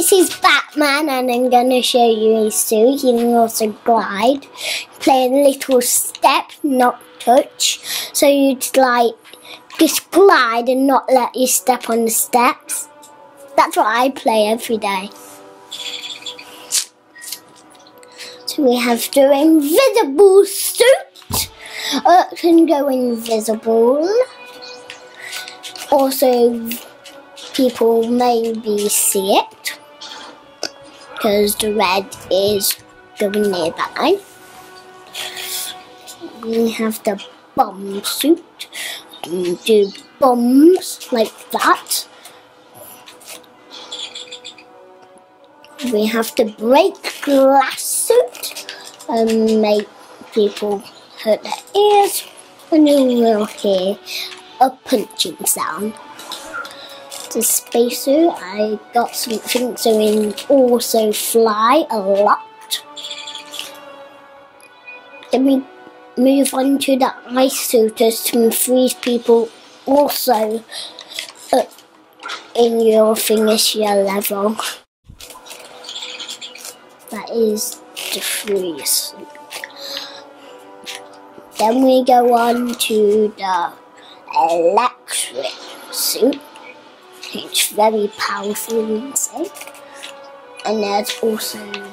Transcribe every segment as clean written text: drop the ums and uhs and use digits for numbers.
This is Batman, and I'm going to show you his suit. You can also glide, play a little step, not touch. So you'd like just glide and not let you step on the steps. That's what I play every day. So we have the invisible suit. Can go invisible. Also, people maybe see it because the red is going nearby. We have the bomb suit. We do bombs like that. We have the break glass suit and make people hurt their ears, and you will hear a punching sound. The spacesuit, I got something so we can also fly a lot. Then we move on to the ice suiters to freeze people also in your finish your level. That is the freeze suit. Then we go on to the electric suit. It's very powerful inside. And there's also the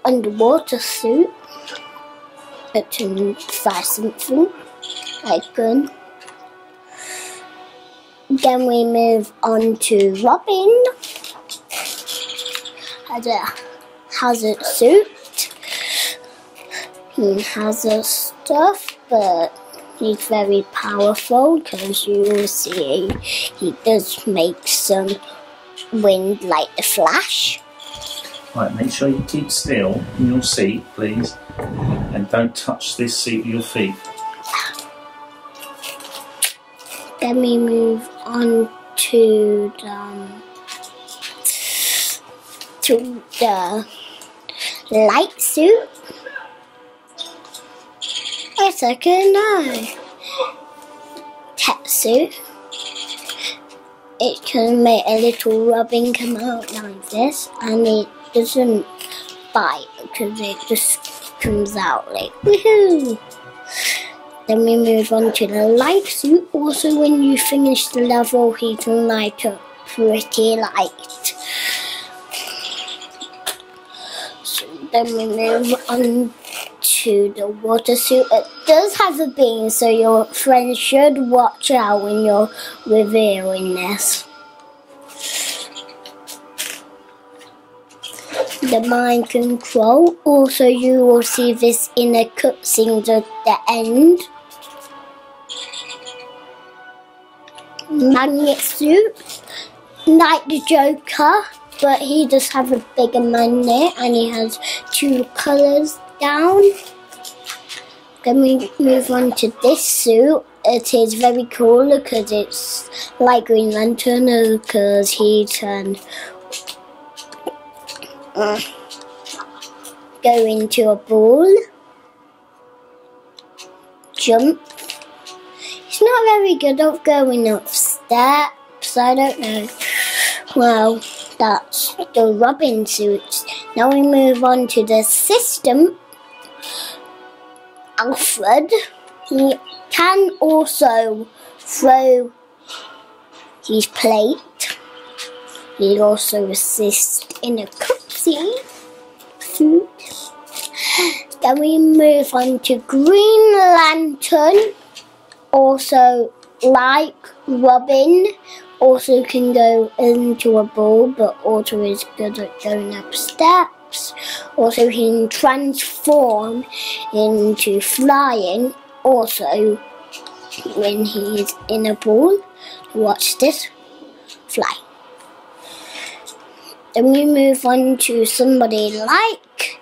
underwater suit. It can fire something like a gun. Then we move on to Robin. Has a hazard suit. He has a stuff, but he's very powerful because you will see he does make some wind like the Flash. Right, make sure you keep still in your seat, please, and don't touch this seat with your feet. Then we move on to the light suit. A second, no. Pet suit. It can make a little rubbing come out like this, and it doesn't bite because it just comes out like woohoo. Then we move on to the light suit. Also, when you finish the level, he can light up pretty light. So then we move on to the water suit. It does have a beam, so your friends should watch out when you're revealing this. The mind control. Also, you will see this in the cutscenes at the end. Magnet suit, like the Joker, but he does have a bigger magnet and he has two colours down. Then we move on to this suit. It is very cool because it's like Green Lantern because he can go into a ball, jump. He's not very good at going up steps, I don't know. Well, that's the Robin suits. Now we move on to the system. Alfred, he can also throw his plate. He also assists in a cutscene suit. Then we move on to Green Lantern. Also, like Robin, also can go into a ball, but also is good at going up steps. Also, he can transform into flying. Also, when he is in a ball, watch this, fly. Then we move on to somebody like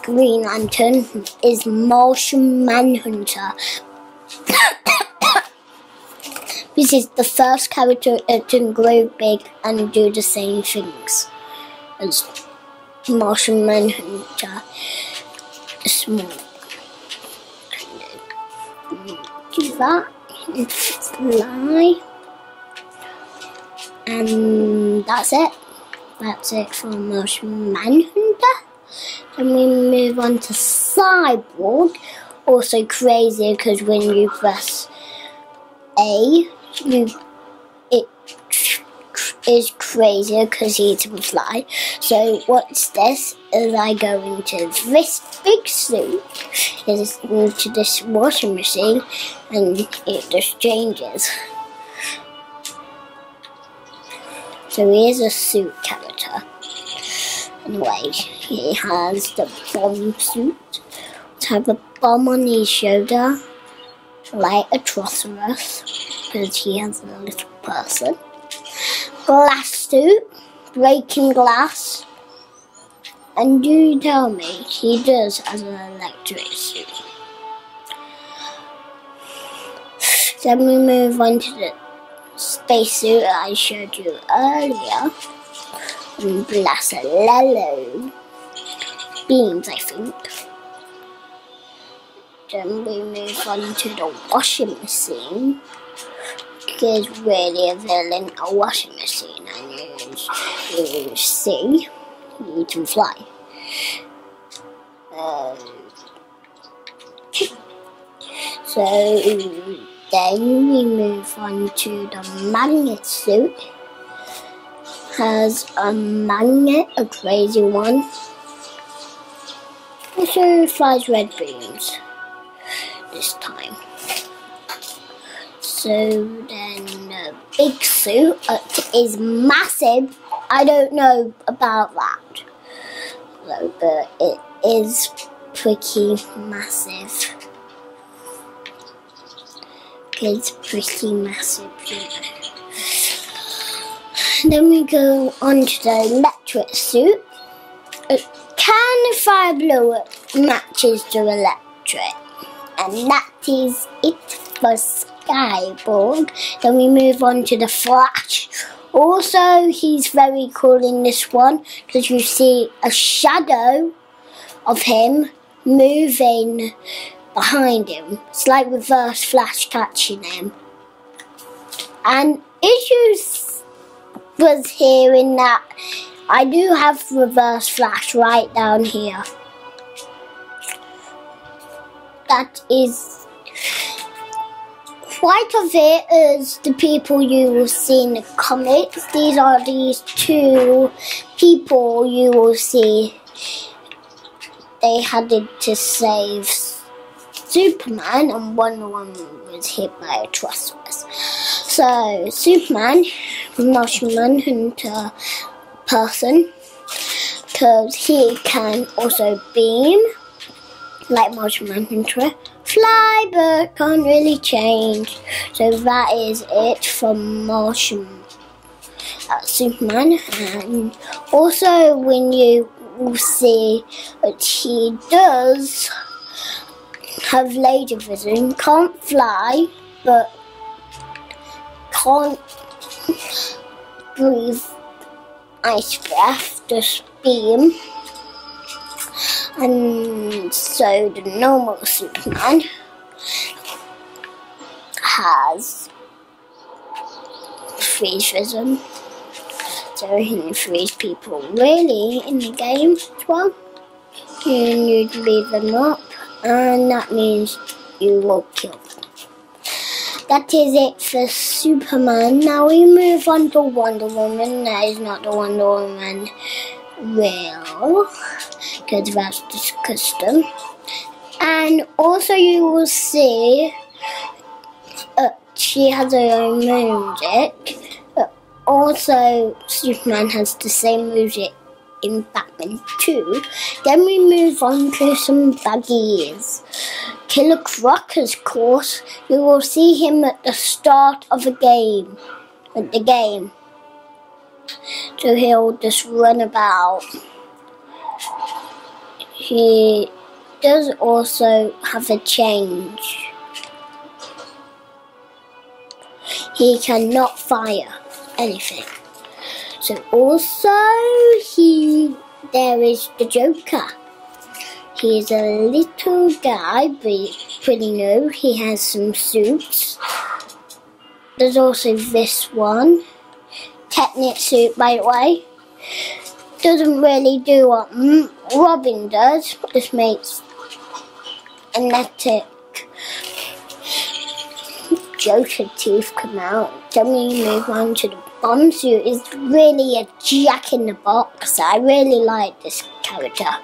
Green Lantern, is Martian Manhunter. This is the first character that can grow big and do the same things as Martian Manhunter. Small. Do that and fly. And that's it. That's it for Martian Manhunter. Then we move on to Cyborg. Also crazy because when you press A, it is crazier because he can fly. So what's this? Is I go into this big suit, is into this washing machine, and it just changes. So he is a suit character. Anyway, he has the bomb suit. Have a bomb on his shoulder, like a Trocerus, because he has a little person. Glass suit, breaking glass. And you tell me he does as an electric suit. Then we move on to the spacesuit I showed you earlier. And Blasalello beams, I think. Then we move on to the washing machine. Because really a villain, a washing machine, and you see, you can fly. So then we move on to the magnet suit. Has a magnet, a crazy one. Also flies red beams this time. So then the big suit is massive. I don't know about that, but it is pretty massive. It's pretty massive, Then we go on to the electric suit. Can fire blue matches to electric, and that is it for Cyborg. Then we move on to the Flash. Also, he's very cool in this one because you see a shadow of him moving behind him. It's like reverse Flash catching him. And issues was hearing that I do have reverse Flash right down here. That is quite of it is the people you will see in the comics. These are these two people you will see. They had to save Superman, and Wonder Woman was hit by a Trocerus. So Superman, Martian Manhunter person, because he can also beam like Martian Manhunter, fly but can't really change. So that is it for Superman. And also when you will see that he does have laser vision, can't fly but can't breathe ice breath, just beam. And so the normal Superman has freeze vision, so he can freeze people really in the game as well. You need to leave them up, and that means you will kill them. That is it for Superman. Now we move on to Wonder Woman. That is not the Wonder Woman real, because that's just custom. And also you will see she has her own music. Also Superman has the same music in Batman 2. Then we move on to some baggies. Killer Croc's course. You will see him at the start of the game. So he'll just run about. He does also have a change. He cannot fire anything. So also there is the Joker. He is a little guy, but he's pretty new. He has some suits. There's also this one. technique suit, by the way. Doesn't really do what Robin does, just makes athletic Joker teeth come out. Then we move on to the bomb suit. It's really a Jack in the Box. I really like this character.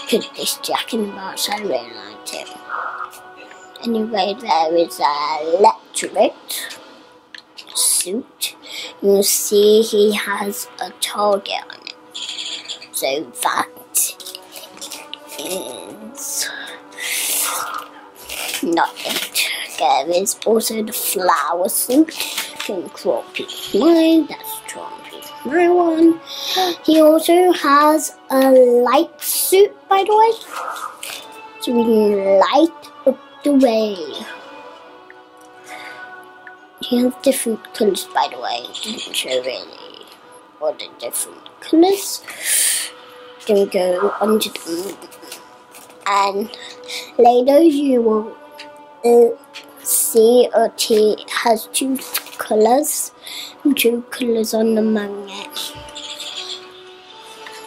This Jack in the Box, I really liked it. Anyway, there is an electric suit. You'll see he has a target on it. So that is not it. There is also the flower suit. Control P9, that's my one. He also has a light suit, by the way. So we can light up the way. He has different colours, by the way. It didn't show really all the different colours. Then go onto them. And later you will see it has two colours on the magnet.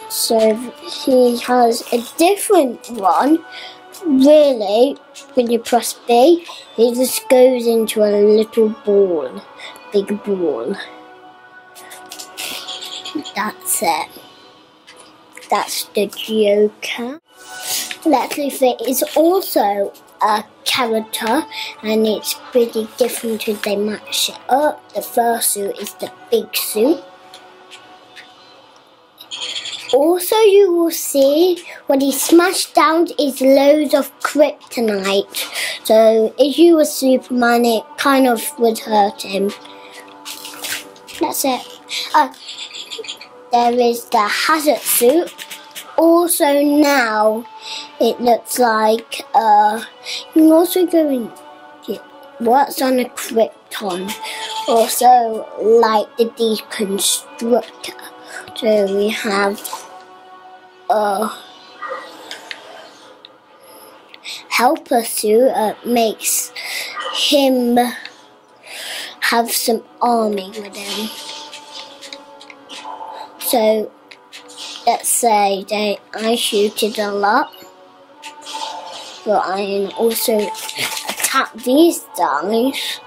So he has a different one. Really, when you press B, it just goes into a little ball, big ball. That's it. That's the Joker. Leatherface is also a character, and it's pretty different if they match it up. The first suit is the big suit. Also, you will see when he smashed down is loads of kryptonite. So if you were Superman, it kind of would hurt him. That's it. There is the hazard suit. Also now, it looks like you can also go and get what's on a Krypton. Also, like the Deconstructor. So we have helper suit makes him have some army with him. So let's say that I shoot it a lot, but I can also attack these guys.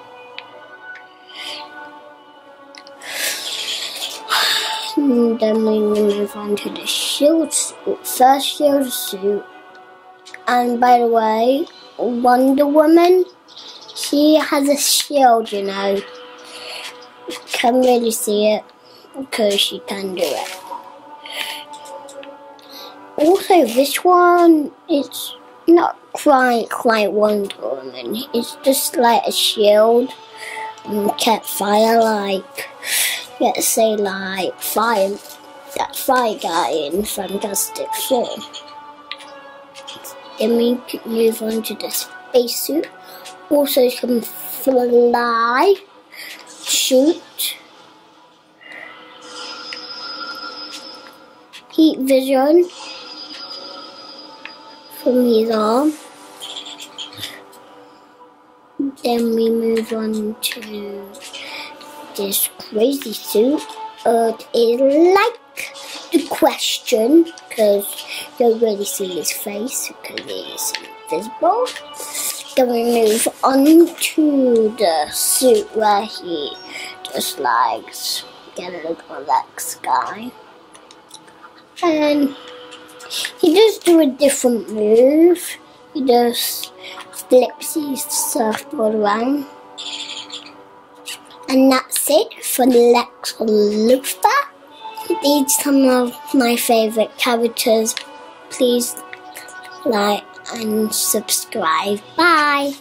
And then we move on to the shield suit. First shield suit. And by the way, Wonder Woman, she has a shield, you know. You can't really see it because she can do it. Also, this one is not quite Wonder Woman. It's just like a shield and kept fire, like, let's say, like that fire guy in Fantastic Four. Then we move on to the spacesuit. Also, can fly, shoot, heat vision from his arm. Then we move on to this crazy suit. It is like the Question, because you don't really see his face because he is invisible. Then we move on to the suit where he just likes get a look at that sky. And he does do a different move. He just flips his surfboard around. And that's it for Lex Luthor. These are some of my favourite characters. Please like and subscribe. Bye.